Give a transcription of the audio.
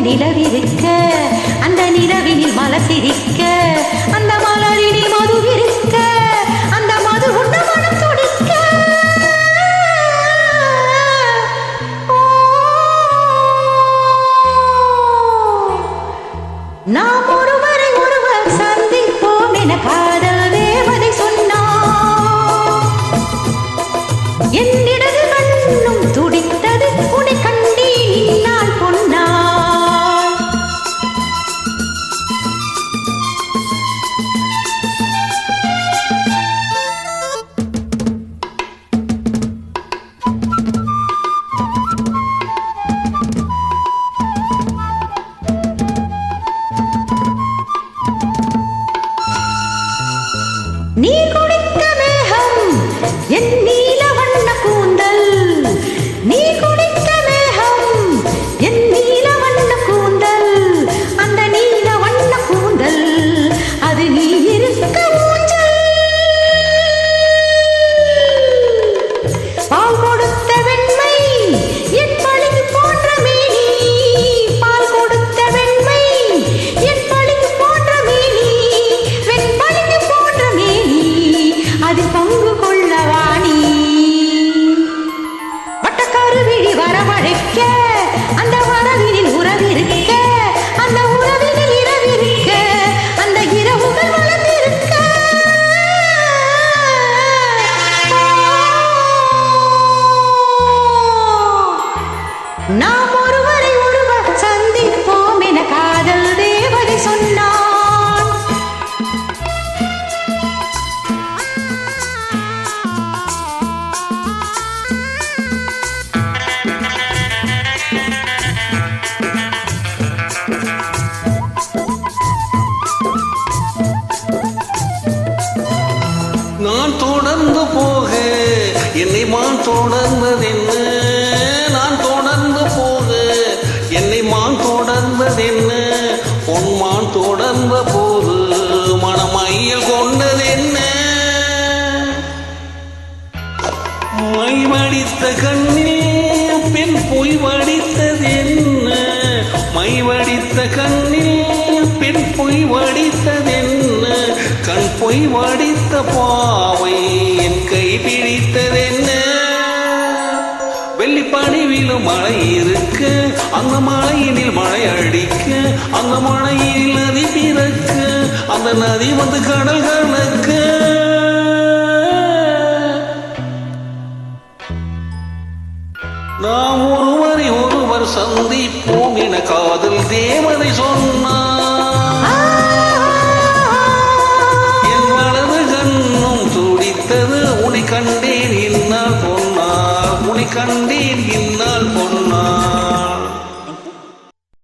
நிலவிருக்க அந்த நிலவினில் மலசிரிக்க அந்த மலரினில் மதுவிருக்க அந்த மது உண்ட மனம் துடிக்க நாம் ஒருவரை ஒருவர் சந்திப்போம் என காதல் தேவதை சொன்னார். என்னிடது கண்ணும் துடித்தது உன்னை கண்டேன் இந்நாள் பொன்னாள். நீ குடித்த மேகம் என் நீல வண்ண கூந்தல். நீ குடித்த மேகம் என் நீல வண்ண கூந்தல். அந்த நீல வண்ண கூந்தல் அது நீ இருக்க ஊஞ்சல். பால் கொடுத்த வெண்மை என் பளிங்கு போன்ற மேனி. பால் கொடுத்த வெண்மை என் பளிங்கு போன்ற மேனி. வெண் பளிங்கு போன்ற மேனி அதில் பங்கு கொள்ளவாணி. வட்டக்கருவிழி வரவழைக்க அந்த வரவினில் உறவிருக்க அந்த உறவினில் இரவிருக்க அந்த இரவுகள் வளர்ந்திருக்க நாம் ஒருவரை ஒருவர் சந்திப்போம் என காதல் தேவதை சொன்னான். நான் தொடர்ந்து போக என்னை மான் தொடர்ந்ததென்ன. நான் தொடர்ந்து போக என்னை மான் தொடர்ந்ததென்ன. பொன்மான் தொடர்ந்த போது மனமையில் கொண்டதென்ன. மை வடித்த கண்ணில் பெண் பொய் வடித்ததென்ன. மை வடித்த கண்ணில் பெண் பொய் வடித்ததென்ன. கண் பொய் வடித்த பாவை என் கை பிடித்ததென்ன. வெள்ளிப்படிவிலும் மழை இருக்க அந்த மழையினில் மழை அடிக்க அந்த மழையில் நதி பிறக்க அந்த நதி வந்து கடல் கணக்க. நாம் ஒருவரை ஒருவர் சந்திப்போம் என காதல் தேவதை சொன்னார். என் வலது கண்ணும் துடித்தது உன்னை கண்டேன் இந்நாள் பொன்னார். உன்னை கண்டேன் இந்நாள் பொன்னார்.